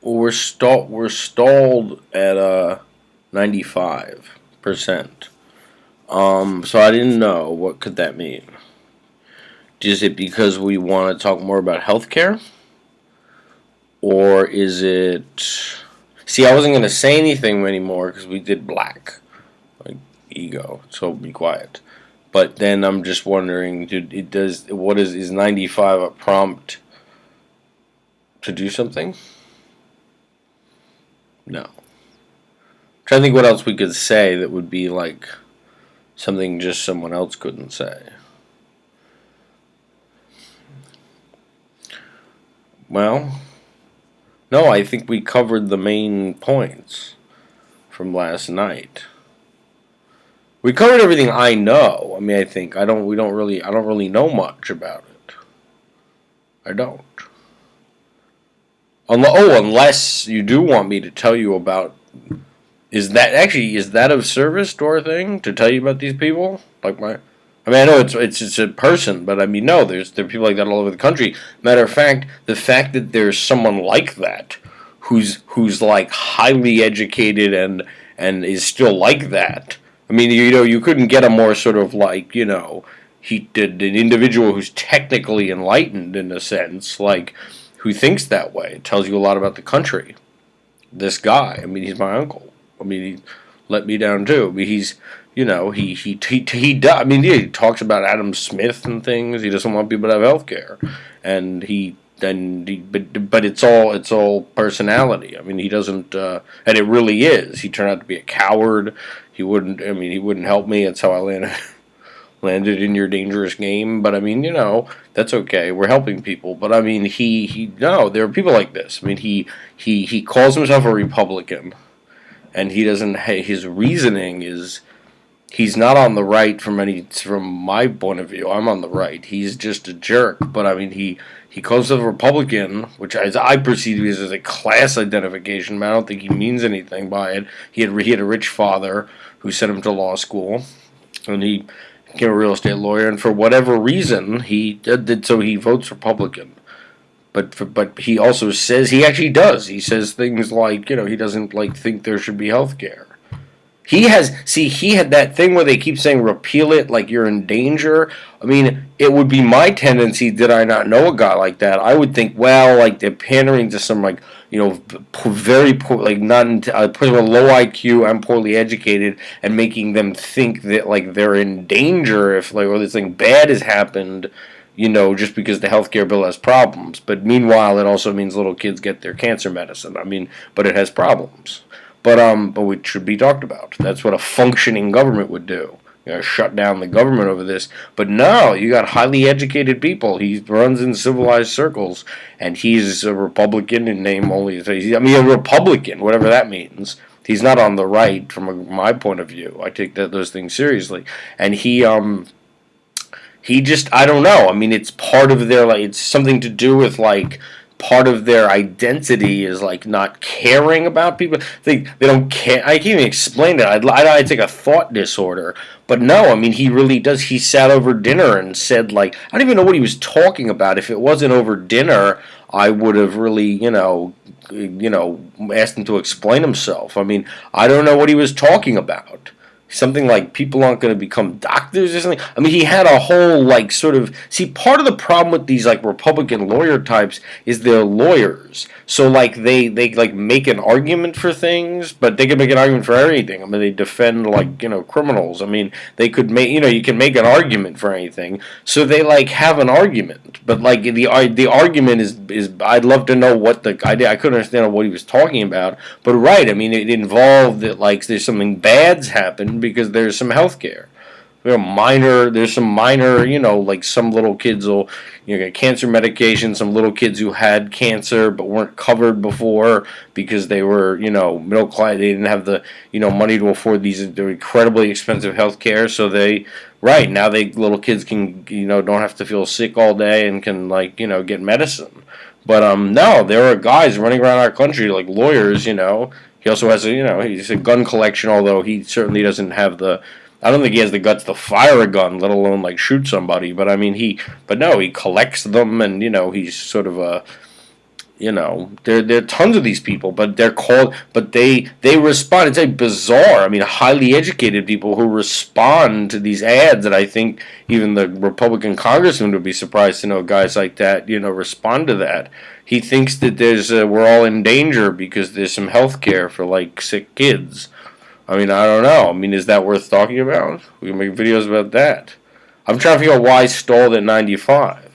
Well, we're stalled at 95%. So I didn't know, what could that mean? Is it because we want to talk more about healthcare, or is it? See, I wasn't gonna say anything anymore because we did black, like ego. So be quiet. But then I'm just wondering, dude, it does. What is 95 a prompt to do something? No. I'm trying to think what else we could say that would be like something just someone else couldn't say. Well, no, I think we covered the main points from last night. We covered everything I know. I mean, I think I don't really know much about it. I don't. Unless you do want me to tell you about. Is that of service to our thing to tell you about these people? I mean, I know it's a person, but I mean, no, there are people like that all over the country. Matter of fact, the fact that there's someone like that, who's like highly educated and is still like that. I mean, you couldn't get a more sort of like, he did an individual who's technically enlightened in a sense, like who thinks that way. It tells you a lot about the country. This guy, I mean, he's my uncle. I mean, he let me down too. I mean, he's, I mean, yeah, he talks about Adam Smith and things. He doesn't want people to have health care, and but it's all personality. I mean, he doesn't, and it really is. He turned out to be a coward. He wouldn't. I mean, he wouldn't help me. That's how I landed in your dangerous game. But I mean, that's okay. We're helping people. But I mean, no, there are people like this. I mean, he calls himself a Republican, and he doesn't. His reasoning is he's not on the right from my point of view. I'm on the right. He's just a jerk. But I mean, he calls himself a Republican, which as I perceive as a class identification. But I don't think he means anything by it. He had a rich father who sent him to law school, and he became a real estate lawyer. And for whatever reason, he did so. He votes Republican. But he also says he actually does. He says things like he doesn't think there should be health care. He had that thing where they keep saying repeal it like you're in danger. I mean, it would be my tendency, did I not know a guy like that, I would think, well, like they're pandering to some very poor, like not a person with low IQ and poorly educated, and making them think that like they're in danger if or this thing bad has happened, just because the healthcare bill has problems. But meanwhile, it also means little kids get their cancer medicine. I mean, but it has problems. But it should be talked about. That's what a functioning government would do. Shut down the government over this. But no, you got highly educated people. He runs in civilized circles, and he's a Republican in name only. I mean, a Republican, whatever that means. He's not on the right from my point of view. I take those things seriously, and he just, I don't know. I mean, it's part of their it's something to do with part of their identity is not caring about people. They don't care. I can't even explain it. I take a thought disorder, but no. I mean, he really does. He sat over dinner and said I don't even know what he was talking about. If it wasn't over dinner, I would have really asked him to explain himself. I mean, I don't know what he was talking about. Something like people aren't going to become doctors or something. I mean, he had a whole part of the problem with these Republican lawyer types is they're lawyers. So they make an argument for things, but they can make an argument for anything. I mean, they defend criminals. I mean, they could make you can make an argument for anything. So they have an argument, but the argument is I'd love to know what I couldn't understand what he was talking about. But right, I mean, it involved that there's something bad's happened because there's some health care. There's some minor, some little kids will, get cancer medication. Some little kids who had cancer but weren't covered before because they were, middle class. They didn't have the, money to afford these incredibly expensive health care. So now little kids can, don't have to feel sick all day and can get medicine. But no, there are guys running around our country like lawyers. He also has he's a gun collection, although he certainly doesn't have I don't think he has the guts to fire a gun, let alone shoot somebody. But I mean, he collects them, and he's sort of There are tons of these people, but they respond. It's like bizarre. I mean, highly educated people who respond to these ads that I think even the Republican congressman would be surprised to know guys like that, respond to that. He thinks that we're all in danger because there's some health care for like sick kids. I mean, I don't know. I mean, is that worth talking about? We can make videos about that. I'm trying to figure out why I stalled at 95.